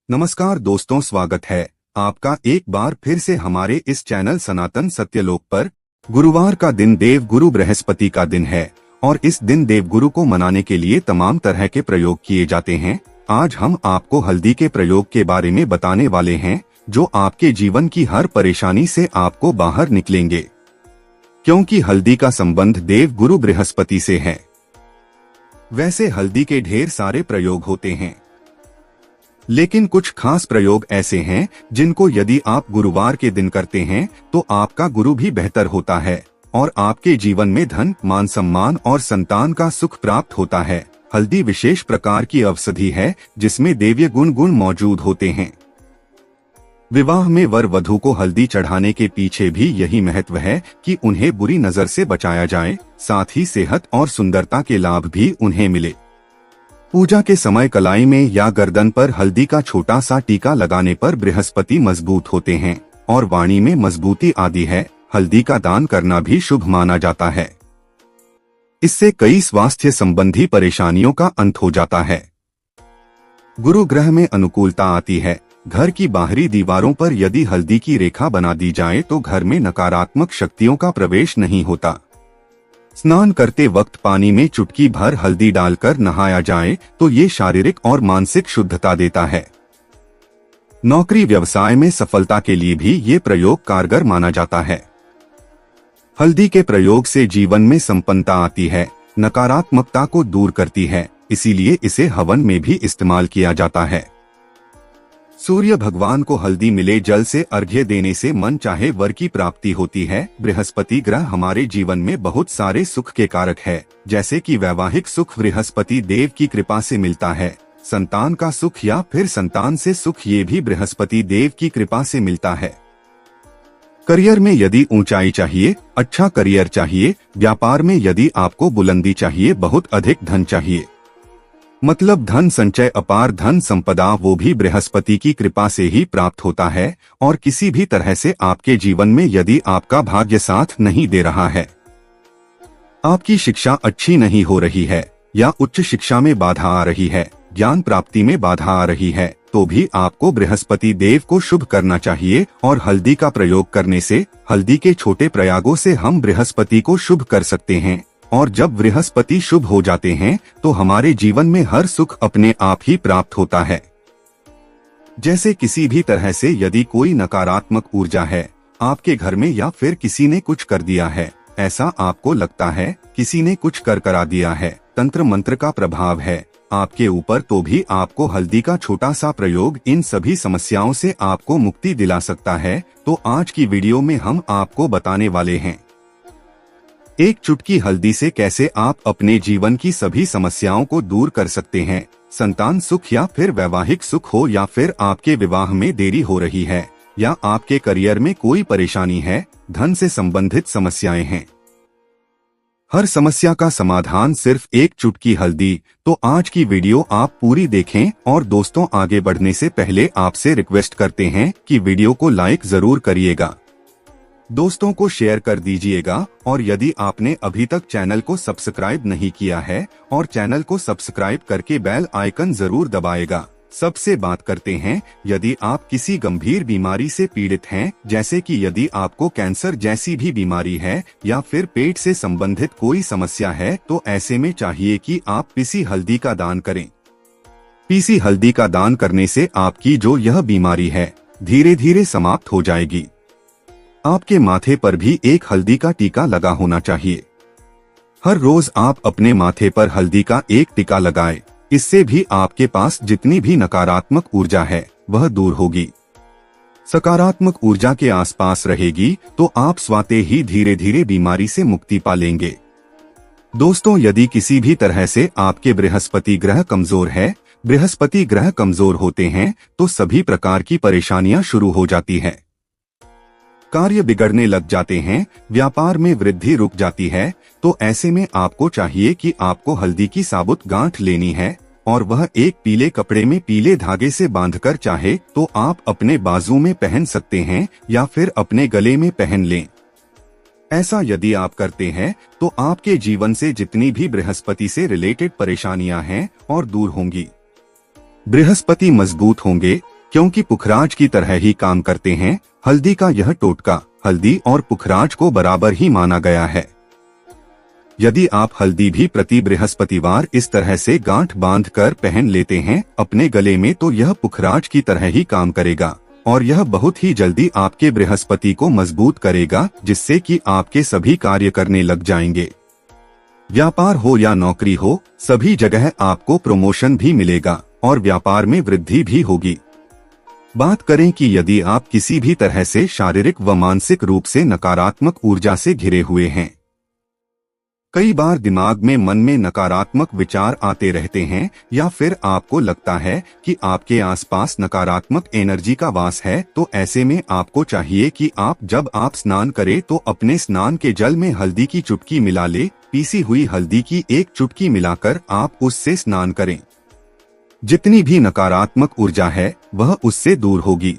नमस्कार दोस्तों, स्वागत है आपका एक बार फिर से हमारे इस चैनल सनातन सत्यलोक पर। गुरुवार का दिन देव गुरु बृहस्पति का दिन है और इस दिन देवगुरु को मनाने के लिए तमाम तरह के प्रयोग किए जाते हैं। आज हम आपको हल्दी के प्रयोग के बारे में बताने वाले हैं जो आपके जीवन की हर परेशानी से आपको बाहर निकलेंगे, क्योंकि हल्दी का संबंध देव गुरु बृहस्पति से है। वैसे हल्दी के ढेर सारे प्रयोग होते हैं, लेकिन कुछ खास प्रयोग ऐसे हैं जिनको यदि आप गुरुवार के दिन करते हैं तो आपका गुरु भी बेहतर होता है और आपके जीवन में धन, मान सम्मान और संतान का सुख प्राप्त होता है। हल्दी विशेष प्रकार की औषधि है जिसमें दैवीय गुण मौजूद होते हैं। विवाह में वर वधू को हल्दी चढ़ाने के पीछे भी यही महत्व है कि उन्हें बुरी नजर से बचाया जाए, साथ ही सेहत और सुंदरता के लाभ भी उन्हें मिले। पूजा के समय कलाई में या गर्दन पर हल्दी का छोटा सा टीका लगाने पर बृहस्पति मजबूत होते हैं और वाणी में मजबूती आदि है। हल्दी का दान करना भी शुभ माना जाता है। इससे कई स्वास्थ्य संबंधी परेशानियों का अंत हो जाता है। गुरु ग्रह में अनुकूलता आती है। घर की बाहरी दीवारों पर यदि हल्दी की रेखा बना दी जाए तो घर में नकारात्मक शक्तियों का प्रवेश नहीं होता। स्नान करते वक्त पानी में चुटकी भर हल्दी डालकर नहाया जाए तो ये शारीरिक और मानसिक शुद्धता देता है। नौकरी व्यवसाय में सफलता के लिए भी ये प्रयोग कारगर माना जाता है। हल्दी के प्रयोग से जीवन में संपन्नता आती है, नकारात्मकता को दूर करती है, इसीलिए इसे हवन में भी इस्तेमाल किया जाता है। सूर्य भगवान को हल्दी मिले जल से अर्घ्य देने से मन चाहे वर की प्राप्ति होती है। बृहस्पति ग्रह हमारे जीवन में बहुत सारे सुख के कारक है, जैसे कि वैवाहिक सुख बृहस्पति देव की कृपा से मिलता है। संतान का सुख या फिर संतान से सुख ये भी बृहस्पति देव की कृपा से मिलता है। करियर में यदि ऊंचाई चाहिए, अच्छा करियर चाहिए, व्यापार में यदि आपको बुलंदी चाहिए, बहुत अधिक धन चाहिए, मतलब धन संचय, अपार धन संपदा, वो भी बृहस्पति की कृपा से ही प्राप्त होता है। और किसी भी तरह से आपके जीवन में यदि आपका भाग्य साथ नहीं दे रहा है, आपकी शिक्षा अच्छी नहीं हो रही है या उच्च शिक्षा में बाधा आ रही है, ज्ञान प्राप्ति में बाधा आ रही है, तो भी आपको बृहस्पति देव को शुभ करना चाहिए। और हल्दी का प्रयोग करने से, हल्दी के छोटे प्रयागों से हम बृहस्पति को शुभ कर सकते हैं। और जब बृहस्पति शुभ हो जाते हैं तो हमारे जीवन में हर सुख अपने आप ही प्राप्त होता है। जैसे किसी भी तरह से यदि कोई नकारात्मक ऊर्जा है आपके घर में या फिर किसी ने कुछ कर दिया है, ऐसा आपको लगता है किसी ने कुछ करा दिया है, तंत्र मंत्र का प्रभाव है आपके ऊपर, तो भी आपको हल्दी का छोटा सा प्रयोग इन सभी समस्याओं से आपको मुक्ति दिला सकता है। तो आज की वीडियो में हम आपको बताने वाले हैं एक चुटकी हल्दी से कैसे आप अपने जीवन की सभी समस्याओं को दूर कर सकते हैं। संतान सुख या फिर वैवाहिक सुख हो, या फिर आपके विवाह में देरी हो रही है, या आपके करियर में कोई परेशानी है, धन से संबंधित समस्याएं हैं, हर समस्या का समाधान सिर्फ एक चुटकी हल्दी। तो आज की वीडियो आप पूरी देखें। और दोस्तों, आगे बढ़ने से पहले आपसे रिक्वेस्ट करते हैं कि वीडियो को लाइक जरूर करिएगा, दोस्तों को शेयर कर दीजिएगा, और यदि आपने अभी तक चैनल को सब्सक्राइब नहीं किया है और चैनल को सब्सक्राइब करके बेल आइकन जरूर दबाएगा। सबसे बात करते हैं, यदि आप किसी गंभीर बीमारी से पीड़ित हैं, जैसे कि यदि आपको कैंसर जैसी भी बीमारी है या फिर पेट से संबंधित कोई समस्या है, तो ऐसे में चाहिए कि आप पीसी हल्दी का दान करें। पीसी हल्दी का दान करने से आपकी जो यह बीमारी है धीरे धीरे समाप्त हो जाएगी। आपके माथे पर भी एक हल्दी का टीका लगा होना चाहिए। हर रोज आप अपने माथे पर हल्दी का एक टीका लगाएं। इससे भी आपके पास जितनी भी नकारात्मक ऊर्जा है वह दूर होगी, सकारात्मक ऊर्जा के आसपास रहेगी, तो आप स्वतः ही धीरे धीरे बीमारी से मुक्ति पा लेंगे। दोस्तों, यदि किसी भी तरह से आपके बृहस्पति ग्रह कमजोर है, बृहस्पति ग्रह कमजोर होते हैं तो सभी प्रकार की परेशानियां शुरू हो जाती है, कार्य बिगड़ने लग जाते हैं, व्यापार में वृद्धि रुक जाती है। तो ऐसे में आपको चाहिए कि आपको हल्दी की साबुत गांठ लेनी है और वह एक पीले कपड़े में पीले धागे से बांधकर चाहे तो आप अपने बाजू में पहन सकते हैं या फिर अपने गले में पहन लें। ऐसा यदि आप करते हैं तो आपके जीवन से जितनी भी बृहस्पति से रिलेटेड परेशानियां हैं और दूर होंगी। बृहस्पति मजबूत होंगे क्योंकि पुखराज की तरह ही काम करते हैं। हल्दी का यह टोटका हल्दी और पुखराज को बराबर ही माना गया है। यदि आप हल्दी भी प्रति बृहस्पतिवार इस तरह से गांठ बांध कर पहन लेते हैं अपने गले में, तो यह पुखराज की तरह ही काम करेगा और यह बहुत ही जल्दी आपके बृहस्पति को मजबूत करेगा, जिससे कि आपके सभी कार्य करने लग जाएंगे। व्यापार हो या नौकरी हो, सभी जगह आपको प्रमोशन भी मिलेगा और व्यापार में वृद्धि भी होगी। बात करें कि यदि आप किसी भी तरह से शारीरिक व मानसिक रूप से नकारात्मक ऊर्जा से घिरे हुए हैं, कई बार दिमाग में मन में नकारात्मक विचार आते रहते हैं, या फिर आपको लगता है कि आपके आसपास नकारात्मक एनर्जी का वास है, तो ऐसे में आपको चाहिए कि जब आप स्नान करें तो अपने स्नान के जल में हल्दी की चुटकी मिला ले। पीसी हुई हल्दी की एक चुटकी मिलाकर आप उससे स्नान करें। जितनी भी नकारात्मक ऊर्जा है वह उससे दूर होगी।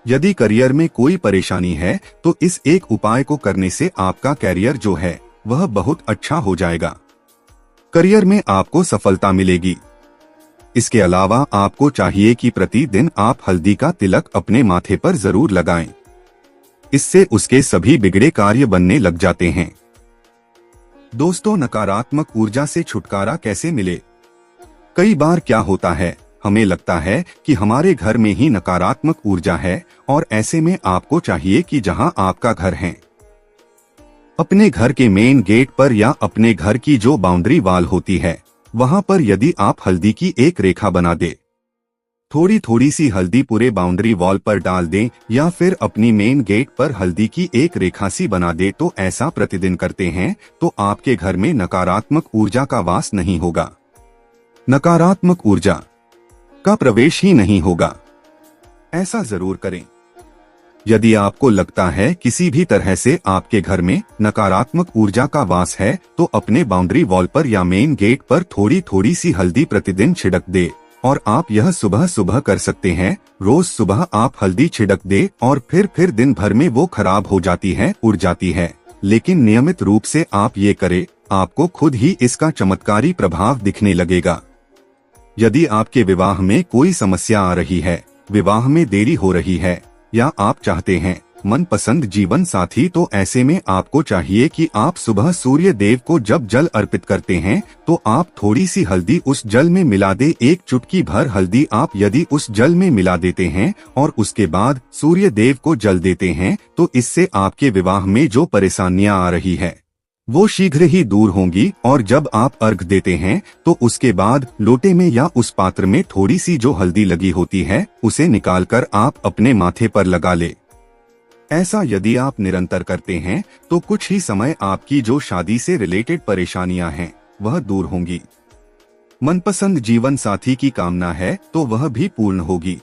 यदि करियर में कोई परेशानी है तो इस एक उपाय को करने से आपका करियर जो है वह बहुत अच्छा हो जाएगा। करियर में आपको सफलता मिलेगी। इसके अलावा आपको चाहिए कि प्रतिदिन आप हल्दी का तिलक अपने माथे पर जरूर लगाएं। इससे उसके सभी बिगड़े कार्य बनने लग जाते हैं। दोस्तों, नकारात्मक ऊर्जा से छुटकारा कैसे मिले? कई बार क्या होता है, हमें लगता है कि हमारे घर में ही नकारात्मक ऊर्जा है और ऐसे में आपको चाहिए कि जहां आपका घर है, अपने घर के मेन गेट पर या अपने घर की जो बाउंड्री वॉल होती है वहां पर यदि आप हल्दी की एक रेखा बना दे, थोड़ी थोड़ी सी हल्दी पूरे बाउंड्री वॉल पर डाल दें या फिर अपनी मेन गेट पर हल्दी की एक रेखा सी बना दे, तो ऐसा प्रतिदिन करते हैं तो आपके घर में नकारात्मक ऊर्जा का वास नहीं होगा, नकारात्मक ऊर्जा का प्रवेश ही नहीं होगा। ऐसा जरूर करें। यदि आपको लगता है किसी भी तरह से आपके घर में नकारात्मक ऊर्जा का वास है, तो अपने बाउंड्री वॉल पर या मेन गेट पर थोड़ी थोड़ी सी हल्दी प्रतिदिन छिड़क दे और आप यह सुबह सुबह कर सकते हैं। रोज सुबह आप हल्दी छिड़क दे और फिर दिन भर में वो खराब हो जाती है, उड़ जाती है। लेकिन नियमित रूप से आप ये करें, आपको खुद ही इसका चमत्कारी प्रभाव दिखने लगेगा। यदि आपके विवाह में कोई समस्या आ रही है, विवाह में देरी हो रही है या आप चाहते हैं मनपसंद जीवन साथी, तो ऐसे में आपको चाहिए कि आप सुबह सूर्य देव को जब जल अर्पित करते हैं तो आप थोड़ी सी हल्दी उस जल में मिला दे। एक चुटकी भर हल्दी आप यदि उस जल में मिला देते हैं और उसके बाद सूर्य देव को जल देते हैं, तो इससे आपके विवाह में जो परेशानियां आ रही है वो शीघ्र ही दूर होंगी। और जब आप अर्घ देते हैं तो उसके बाद लोटे में या उस पात्र में थोड़ी सी जो हल्दी लगी होती है उसे निकालकर आप अपने माथे पर लगा ले। ऐसा यदि आप निरंतर करते हैं तो कुछ ही समय आपकी जो शादी से रिलेटेड परेशानियां हैं वह दूर होंगी। मनपसंद जीवन साथी की कामना है तो वह भी पूर्ण होगी।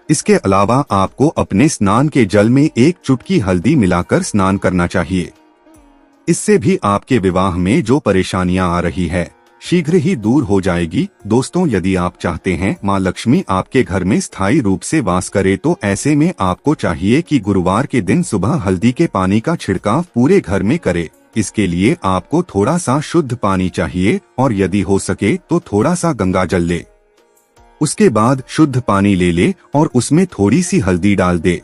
इसके अलावा आपको अपने स्नान के जल में एक चुटकी हल्दी मिलाकर स्नान करना चाहिए। इससे भी आपके विवाह में जो परेशानियां आ रही है शीघ्र ही दूर हो जाएगी। दोस्तों, यदि आप चाहते हैं मां लक्ष्मी आपके घर में स्थायी रूप से वास करे, तो ऐसे में आपको चाहिए कि गुरुवार के दिन सुबह हल्दी के पानी का छिड़काव पूरे घर में करे। इसके लिए आपको थोड़ा सा शुद्ध पानी चाहिए और यदि हो सके तो थोड़ा सा गंगा जल ले। उसके बाद शुद्ध पानी ले ले और उसमें थोड़ी सी हल्दी डाल दे।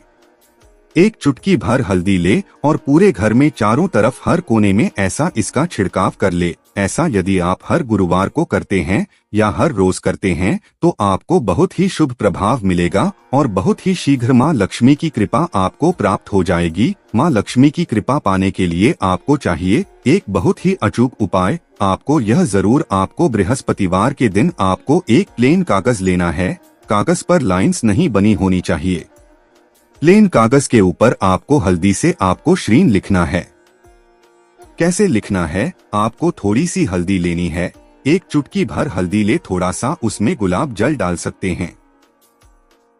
एक चुटकी भर हल्दी ले और पूरे घर में चारों तरफ हर कोने में ऐसा इसका छिड़काव कर ले। ऐसा यदि आप हर गुरुवार को करते हैं या हर रोज करते हैं तो आपको बहुत ही शुभ प्रभाव मिलेगा और बहुत ही शीघ्र मां लक्ष्मी की कृपा आपको प्राप्त हो जाएगी। मां लक्ष्मी की कृपा पाने के लिए आपको चाहिए एक बहुत ही अचूक उपाय। आपको बृहस्पतिवार के दिन आपको एक प्लेन कागज लेना है। कागज पर लाइंस नहीं बनी होनी चाहिए। प्लेन कागज के ऊपर आपको हल्दी से आपको श्रीन लिखना है। कैसे लिखना है? आपको थोड़ी सी हल्दी लेनी है, एक चुटकी भर हल्दी ले, थोड़ा सा उसमें गुलाब जल डाल सकते हैं।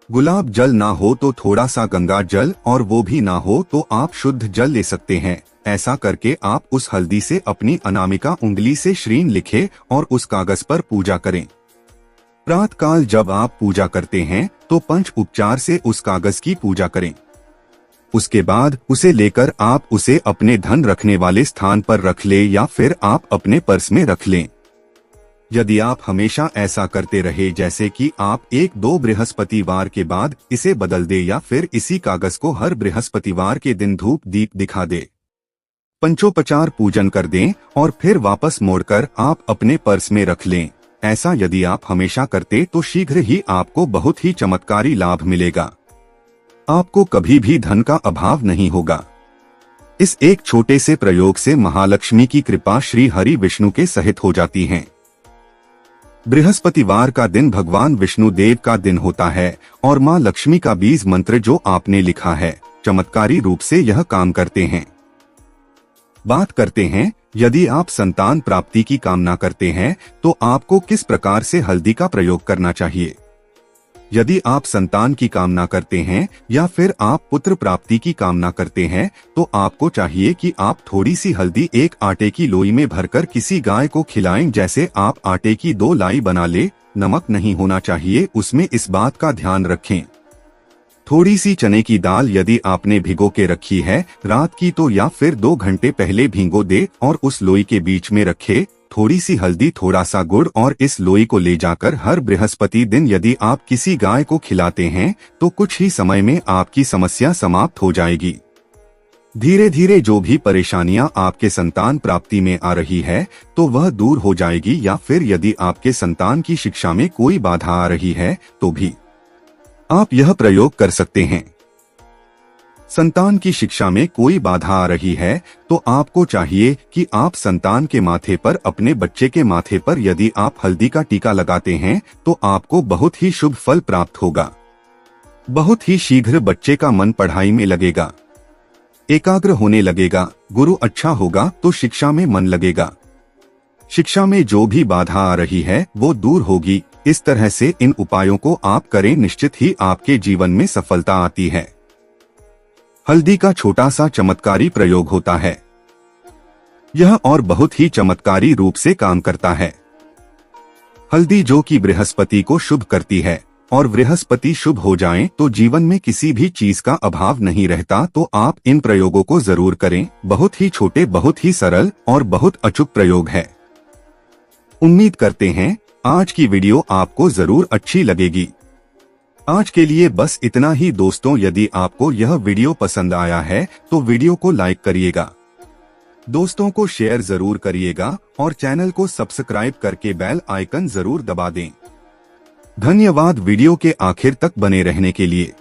गुलाब जल ना हो तो थोड़ा सा गंगा जल, और वो भी ना हो तो आप शुद्ध जल ले सकते हैं। ऐसा करके आप उस हल्दी से अपनी अनामिका उंगली से श्रीन लिखे और उस कागज पर पूजा करें। प्रातः काल जब आप पूजा करते हैं तो पंच उपचार से उस कागज की पूजा करें। उसके बाद उसे लेकर आप उसे अपने धन रखने वाले स्थान पर रख ले या फिर आप अपने पर्स में रख लें। यदि आप हमेशा ऐसा करते रहे, जैसे कि आप 1-2 बृहस्पतिवार के बाद इसे बदल दे या फिर इसी कागज को हर बृहस्पतिवार के दिन धूप दीप दिखा दे, पंचोपचार पूजन कर दें और फिर वापस मोड़कर आप अपने पर्स में रख लें, ऐसा यदि आप हमेशा करते तो शीघ्र ही आपको बहुत ही चमत्कारी लाभ मिलेगा। आपको कभी भी धन का अभाव नहीं होगा। इस एक छोटे से प्रयोग से महालक्ष्मी की कृपा श्री हरि विष्णु के सहित हो जाती है। बृहस्पतिवार का दिन भगवान विष्णु देव का दिन होता है और मां लक्ष्मी का बीज मंत्र जो आपने लिखा है, चमत्कारी रूप से यह काम करते हैं। बात करते हैं, यदि आप संतान प्राप्ति की कामना करते हैं तो आपको किस प्रकार से हल्दी का प्रयोग करना चाहिए। यदि आप संतान की कामना करते हैं या फिर आप पुत्र प्राप्ति की कामना करते हैं तो आपको चाहिए कि आप थोड़ी सी हल्दी एक आटे की लोई में भरकर किसी गाय को खिलाएं। जैसे आप आटे की 2 लाई बना ले, नमक नहीं होना चाहिए उसमें, इस बात का ध्यान रखें। थोड़ी सी चने की दाल यदि आपने भिगो के रखी है रात की तो या फिर 2 घंटे पहले भिगो दे और उस लोई के बीच में रखे थोड़ी सी हल्दी, थोड़ा सा गुड़ और इस लोई को ले जाकर हर बृहस्पति दिन यदि आप किसी गाय को खिलाते हैं तो कुछ ही समय में आपकी समस्या समाप्त हो जाएगी। धीरे धीरे जो भी परेशानियां आपके संतान प्राप्ति में आ रही है तो वह दूर हो जाएगी, या फिर यदि आपके संतान की शिक्षा में कोई बाधा आ रही है तो भी आप यह प्रयोग कर सकते हैं। संतान की शिक्षा में कोई बाधा आ रही है तो आपको चाहिए कि आप संतान के माथे पर, अपने बच्चे के माथे पर यदि आप हल्दी का टीका लगाते हैं तो आपको बहुत ही शुभ फल प्राप्त होगा। बहुत ही शीघ्र बच्चे का मन पढ़ाई में लगेगा, एकाग्र होने लगेगा, गुरु अच्छा होगा तो शिक्षा में मन लगेगा। शिक्षा में जो भी बाधा आ रही है वो दूर होगी। इस तरह से इन उपायों को आप करें, निश्चित ही आपके जीवन में सफलता आती है। हल्दी का छोटा सा चमत्कारी प्रयोग होता है यह और बहुत ही चमत्कारी रूप से काम करता है। हल्दी जो कि बृहस्पति को शुभ करती है और बृहस्पति शुभ हो जाएं तो जीवन में किसी भी चीज का अभाव नहीं रहता। तो आप इन प्रयोगों को जरूर करें। बहुत ही छोटे, बहुत ही सरल और बहुत अचूक प्रयोग है। उम्मीद करते हैं आज की वीडियो आपको जरूर अच्छी लगेगी। आज के लिए बस इतना ही दोस्तों। यदि आपको यह वीडियो पसंद आया है तो वीडियो को लाइक करिएगा, दोस्तों को शेयर जरूर करिएगा और चैनल को सब्सक्राइब करके बेल आइकन जरूर दबा दें। धन्यवाद वीडियो के आखिर तक बने रहने के लिए।